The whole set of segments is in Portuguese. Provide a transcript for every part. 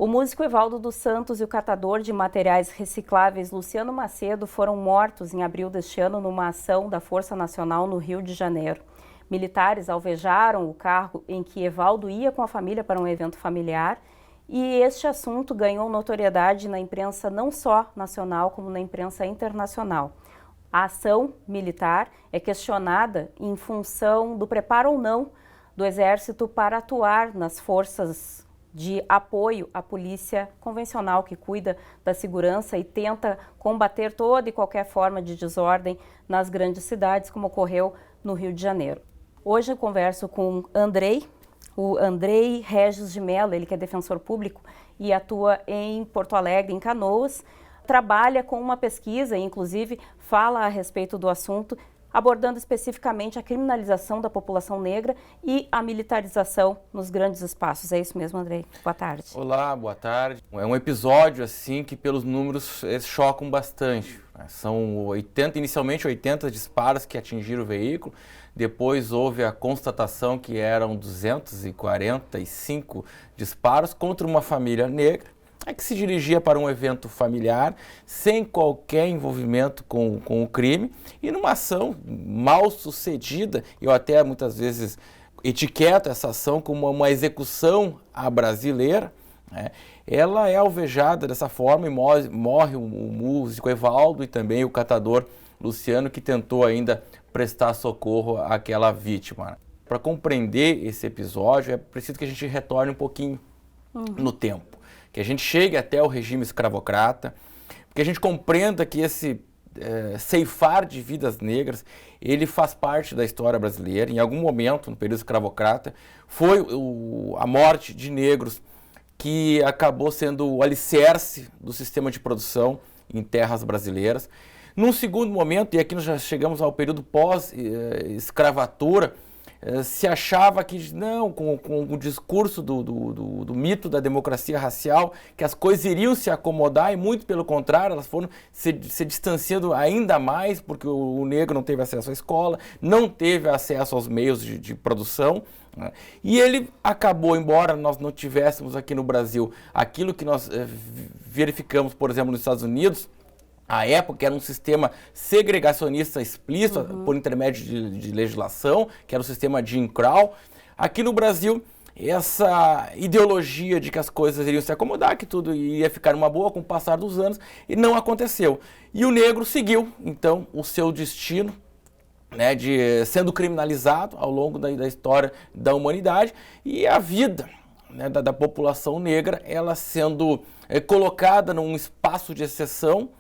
O músico Evaldo dos Santos e o catador de materiais recicláveis Luciano Macedo foram mortos em abril deste ano numa ação da Força Nacional no Rio de Janeiro. Militares alvejaram o carro em que Evaldo ia com a família para um evento familiar e este assunto ganhou notoriedade na imprensa não só nacional como na imprensa internacional. A ação militar é questionada em função do preparo ou não do Exército para atuar nas forças de apoio à polícia convencional que cuida da segurança e tenta combater toda e qualquer forma de desordem nas grandes cidades, como ocorreu no Rio de Janeiro. Hoje eu converso com o Andrei Regis de Mello, ele que é defensor público e atua em Porto Alegre, em Canoas, trabalha com uma pesquisa e inclusive fala a respeito do assunto, abordando especificamente a criminalização da população negra e a militarização nos grandes espaços. É isso mesmo, Andrei? Boa tarde. Olá, boa tarde. É um episódio assim que pelos números eles chocam bastante. São inicialmente 80 disparos que atingiram o veículo, depois houve a constatação que eram 245 disparos contra uma família negra, que se dirigia para um evento familiar, sem qualquer envolvimento com o crime, e numa ação mal sucedida. Eu até muitas vezes etiqueto essa ação como uma execução à brasileira, né? Ela é alvejada dessa forma e morre o músico Evaldo e também o catador Luciano, que tentou ainda prestar socorro àquela vítima. Para compreender esse episódio, é preciso que a gente retorne um pouquinho no tempo, que a gente chegue até o regime escravocrata, que a gente compreenda que esse ceifar de vidas negras, ele faz parte da história brasileira. Em algum momento, no período escravocrata, foi a morte de negros que acabou sendo o alicerce do sistema de produção em terras brasileiras. Num segundo momento, e aqui nós já chegamos ao período pós-escravatura, se achava que, não, com o discurso do mito da democracia racial, que as coisas iriam se acomodar, e muito pelo contrário, elas foram se distanciando ainda mais, porque o negro não teve acesso à escola, não teve acesso aos meios de produção, né? E ele acabou, embora nós não tivéssemos aqui no Brasil aquilo que nós verificamos, por exemplo, nos Estados Unidos, a época era um sistema segregacionista explícito, por intermédio de legislação, que era o sistema de Jim Crow. Aqui no Brasil, essa ideologia de que as coisas iriam se acomodar, que tudo ia ficar uma boa com o passar dos anos, e não aconteceu. E o negro seguiu, então, o seu destino, né, sendo criminalizado ao longo da história da humanidade, e a vida, né, da população negra, ela sendo colocada num espaço de exceção,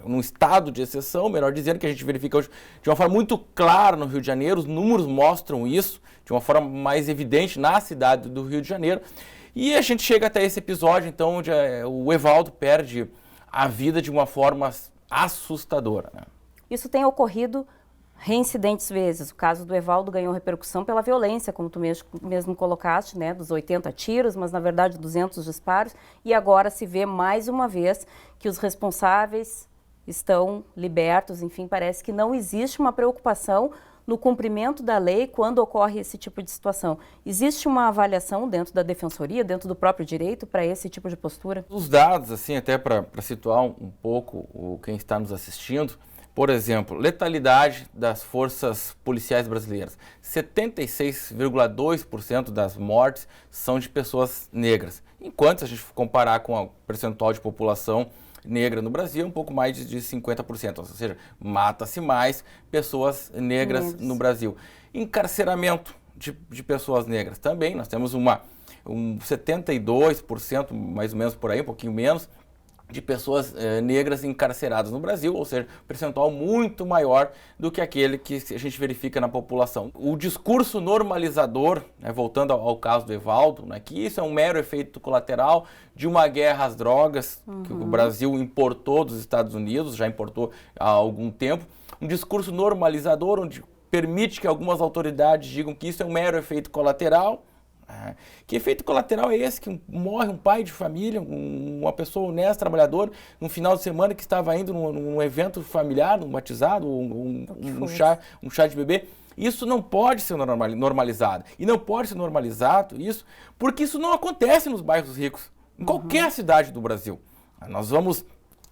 num estado de exceção, melhor dizendo, que a gente verifica hoje de uma forma muito clara no Rio de Janeiro. Os números mostram isso de uma forma mais evidente na cidade do Rio de Janeiro. E a gente chega até esse episódio, então, onde o Evaldo perde a vida de uma forma assustadora, né? Isso tem ocorrido reincidentes vezes. O caso do Evaldo ganhou repercussão pela violência, como tu mesmo colocaste, né, dos 80 tiros, mas na verdade 200 disparos, e agora se vê mais uma vez que os responsáveis estão libertos. Enfim, parece que não existe uma preocupação no cumprimento da lei quando ocorre esse tipo de situação. Existe uma avaliação dentro da defensoria, dentro do próprio direito, para esse tipo de postura? Os dados, assim, até para situar um pouco quem está nos assistindo, por exemplo, letalidade das forças policiais brasileiras. 76,2% das mortes são de pessoas negras. Enquanto, se a gente comparar com o percentual de população negra no Brasil, é um pouco mais de 50%. Ou seja, mata-se mais pessoas negras no Brasil. Encarceramento de pessoas negras também. Nós temos um 72%, mais ou menos por aí, um pouquinho menos, de pessoas negras encarceradas no Brasil, ou seja, um percentual muito maior do que aquele que a gente verifica na população. O discurso normalizador, né, voltando ao caso do Evaldo, né, que isso é um mero efeito colateral de uma guerra às drogas que o Brasil importou dos Estados Unidos, já importou há algum tempo, um discurso normalizador onde permite que algumas autoridades digam que isso é um mero efeito colateral. Que efeito colateral é esse? Que morre um pai de família, uma pessoa honesta, trabalhadora, num final de semana que estava indo num evento familiar, num batizado, um chá de bebê. Isso não pode ser normalizado. E não pode ser normalizado isso, porque isso não acontece nos bairros ricos. em qualquer cidade do Brasil. Nós vamos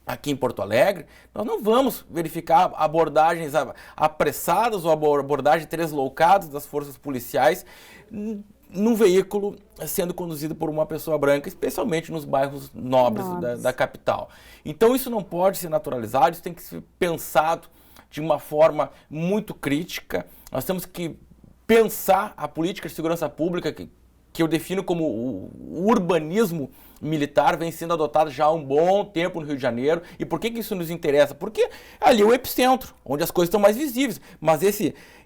aqui em Porto Alegre, nós não vamos verificar abordagens apressadas ou abordagens tresloucadas das forças policiais num veículo sendo conduzido por uma pessoa branca, especialmente nos bairros nobres da capital. Então isso não pode ser naturalizado, isso tem que ser pensado de uma forma muito crítica. Nós temos que pensar a política de segurança pública que eu defino como o urbanismo militar, vem sendo adotado já há um bom tempo no Rio de Janeiro. E por que isso nos interessa? Porque ali é o epicentro, onde as coisas estão mais visíveis. Mas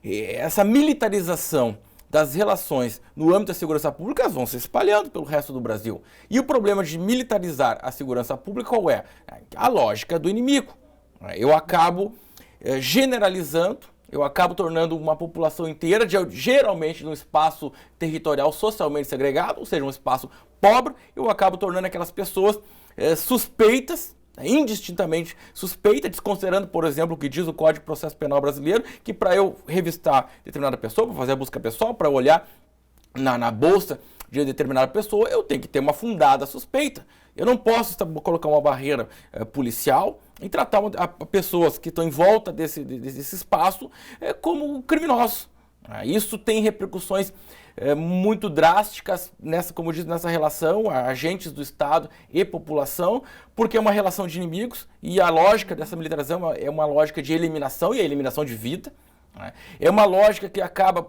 essa militarização das relações no âmbito da segurança pública, elas vão se espalhando pelo resto do Brasil. E o problema de militarizar a segurança pública qual é? A lógica do inimigo. Eu acabo generalizando, eu acabo tornando uma população inteira, geralmente num espaço territorial socialmente segregado, ou seja, um espaço pobre, eu acabo tornando aquelas pessoas suspeitas, indistintamente suspeitas, desconsiderando, por exemplo, o que diz o Código de Processo Penal brasileiro, que para eu revistar determinada pessoa, para fazer a busca pessoal, para olhar na bolsa de determinada pessoa, eu tenho que ter uma fundada suspeita. Eu não posso colocar uma barreira policial e tratar pessoas que estão em volta desse espaço como criminosos. Isso tem repercussões muito drásticas como eu disse, nessa relação, agentes do Estado e população, porque é uma relação de inimigos e a lógica dessa militarização é uma lógica de eliminação e a eliminação de vida. É uma lógica que acaba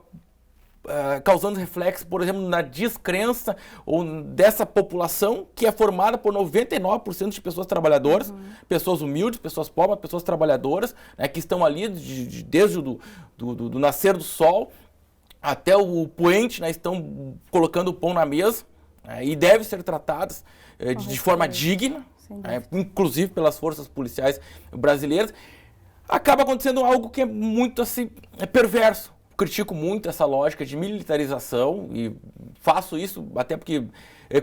causando reflexo, por exemplo, na descrença ou dessa população que é formada por 99% de pessoas trabalhadoras, pessoas humildes, pessoas pobres, pessoas trabalhadoras, que estão ali desde do nascer do sol até o poente, estão colocando o pão na mesa e devem ser tratadas de forma digna, inclusive pelas forças policiais brasileiras. Acaba acontecendo algo que é muito assim, perverso. Critico muito essa lógica de militarização e faço isso até porque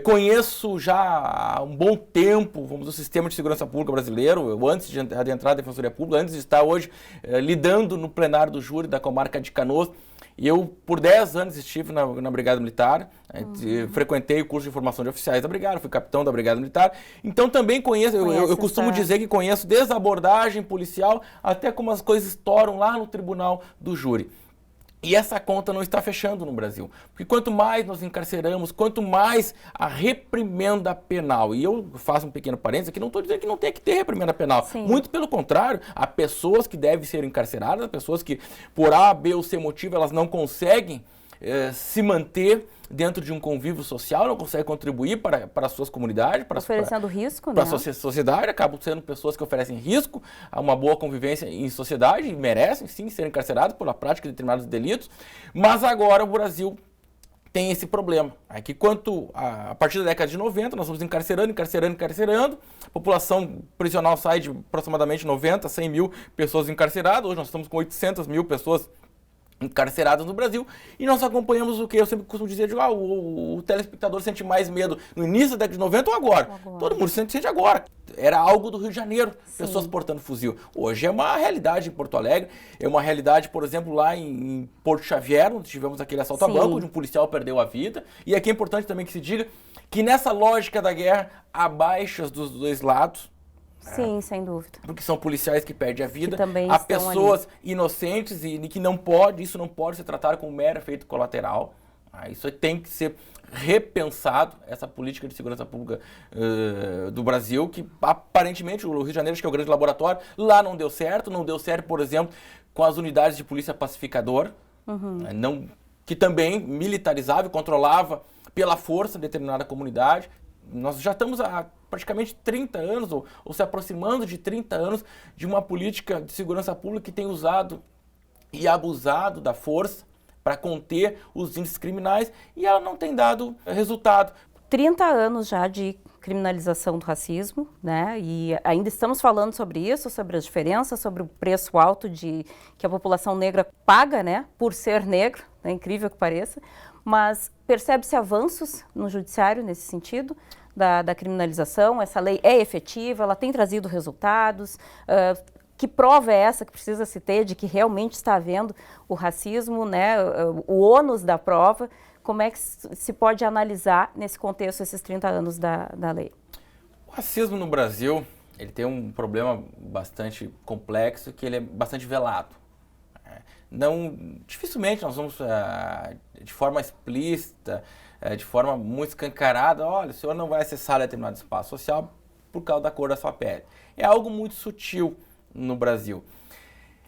conheço já há um bom tempo, o sistema de segurança pública brasileiro. Eu, antes de adentrar na Defensoria Pública, antes de estar hoje lidando no plenário do júri da comarca de Canoas, eu por 10 anos estive na Brigada Militar, frequentei o curso de formação de oficiais da Brigada, fui capitão da Brigada Militar, então também conheço, eu costumo dizer que conheço desde a abordagem policial até como as coisas estouram lá no tribunal do júri. E essa conta não está fechando no Brasil, porque quanto mais nós encarceramos, quanto mais a reprimenda penal, e eu faço um pequeno parênteses aqui, não estou dizendo que não tem que ter reprimenda penal, muito pelo contrário, há pessoas que devem ser encarceradas, há pessoas que por A, B ou C motivo elas não conseguem se manter dentro de um convívio social, não conseguem contribuir para as suas comunidades, oferecendo risco, para a sociedade, acabam sendo pessoas que oferecem risco a uma boa convivência em sociedade e merecem sim ser encarcerados pela prática de determinados delitos, mas agora o Brasil tem esse problema, que a partir da década de 90 nós vamos encarcerando, a população prisional sai de aproximadamente 90, 100 mil pessoas encarceradas, hoje nós estamos com 800 mil pessoas encarcerados no Brasil, e nós acompanhamos o que eu sempre costumo dizer, o telespectador sente mais medo no início da década de 90 ou agora? Todo mundo sente agora. Era algo do Rio de Janeiro, pessoas portando fuzil. Hoje é uma realidade em Porto Alegre, é uma realidade, por exemplo, lá em Porto Xavier, onde tivemos aquele assalto a banco, onde um policial perdeu a vida, e aqui é importante também que se diga que nessa lógica da guerra há baixas dos dois lados. Sim, sem dúvida. Porque são policiais que perdem a vida, há pessoas inocentes e que isso não pode ser tratado como mero efeito colateral. Isso tem que ser repensado, essa política de segurança pública do Brasil, que aparentemente o Rio de Janeiro, acho que é o grande laboratório, lá não deu certo, por exemplo, com as unidades de polícia pacificadora, que também militarizava e controlava pela força determinada comunidade. Nós já estamos há praticamente 30 anos, ou se aproximando de 30 anos, de uma política de segurança pública que tem usado e abusado da força para conter os índices criminais e ela não tem dado resultado. 30 anos já de criminalização do racismo, né? E ainda estamos falando sobre isso, sobre as diferenças, sobre o preço alto que a população negra paga, né? Por ser negro, é incrível que pareça, mas percebe-se avanços no judiciário nesse sentido da criminalização. Essa lei é efetiva, ela tem trazido resultados. Que prova é essa que precisa se ter de que realmente está havendo o racismo, né? O ônus da prova. Como é que se pode analisar nesse contexto esses 30 anos da lei? O racismo no Brasil, ele tem um problema bastante complexo, que ele é bastante velado. Dificilmente nós vamos, de forma explícita, de forma muito escancarada, olha, o senhor não vai acessar determinado espaço social por causa da cor da sua pele. É algo muito sutil no Brasil.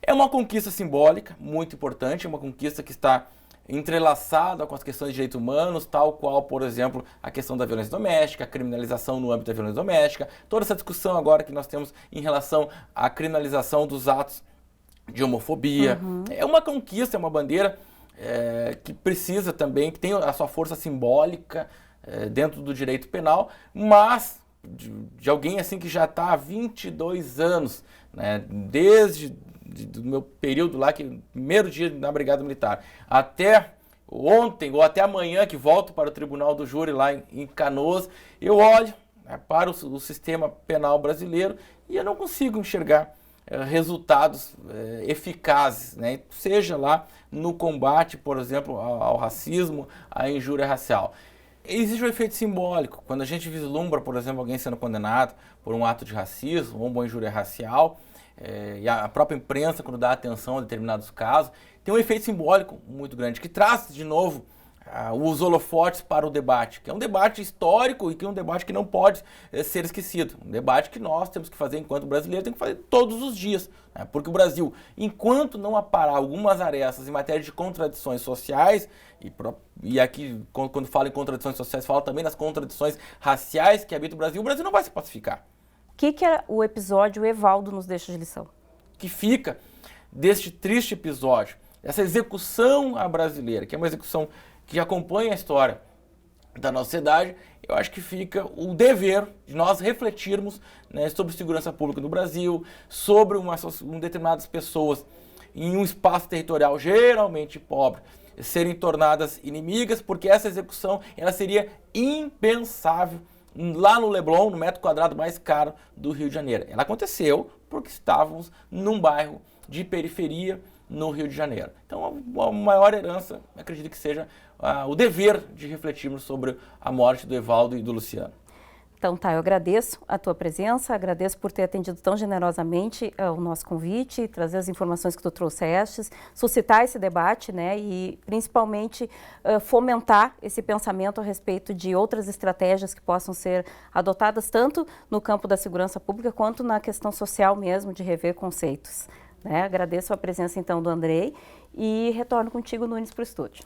É uma conquista simbólica, muito importante, é uma conquista que está entrelaçada com as questões de direitos humanos, tal qual, por exemplo, a questão da violência doméstica, a criminalização no âmbito da violência doméstica, toda essa discussão agora que nós temos em relação à criminalização dos atos de homofobia. É uma conquista, é uma bandeira que precisa também, que tem a sua força simbólica dentro do direito penal, mas de alguém assim que já está há 22 anos, né, desde do meu período lá, que primeiro dia na Brigada Militar, até ontem ou até amanhã que volto para o Tribunal do Júri lá em Canoas, eu olho para o sistema penal brasileiro e eu não consigo enxergar resultados eficazes, né? Seja lá no combate, por exemplo, ao racismo, à injúria racial. Existe um efeito simbólico. Quando a gente vislumbra, por exemplo, alguém sendo condenado por um ato de racismo ou uma injúria racial, e a própria imprensa, quando dá atenção a determinados casos, tem um efeito simbólico muito grande, que traz, de novo, os holofotes para o debate, que é um debate histórico e que é um debate que não pode ser esquecido. Um debate que nós temos que fazer enquanto brasileiro, tem que fazer todos os dias. Né? Porque o Brasil, enquanto não aparar algumas arestas em matéria de contradições sociais, e aqui, quando falo em contradições sociais, falo também das contradições raciais que habitam o Brasil não vai se pacificar. O que o episódio Evaldo nos deixa de lição? Que fica deste triste episódio, essa execução à brasileira, que é uma execução que acompanha a história da nossa sociedade, eu acho que fica o dever de nós refletirmos, né, sobre segurança pública no Brasil, sobre determinadas pessoas em um espaço territorial geralmente pobre serem tornadas inimigas, porque essa execução ela seria impensável lá no Leblon, no metro quadrado mais caro do Rio de Janeiro. Ela aconteceu porque estávamos num bairro de periferia no Rio de Janeiro. Então, a maior herança, acredito que seja o dever de refletirmos sobre a morte do Evaldo e do Luciano. Então tá, eu agradeço a tua presença, agradeço por ter atendido tão generosamente o nosso convite, trazer as informações que tu trouxestes, suscitar esse debate, né, e principalmente fomentar esse pensamento a respeito de outras estratégias que possam ser adotadas tanto no campo da segurança pública quanto na questão social mesmo, de rever conceitos. Né? Agradeço a presença então do Andrei e retorno contigo, Nunes, para o estúdio.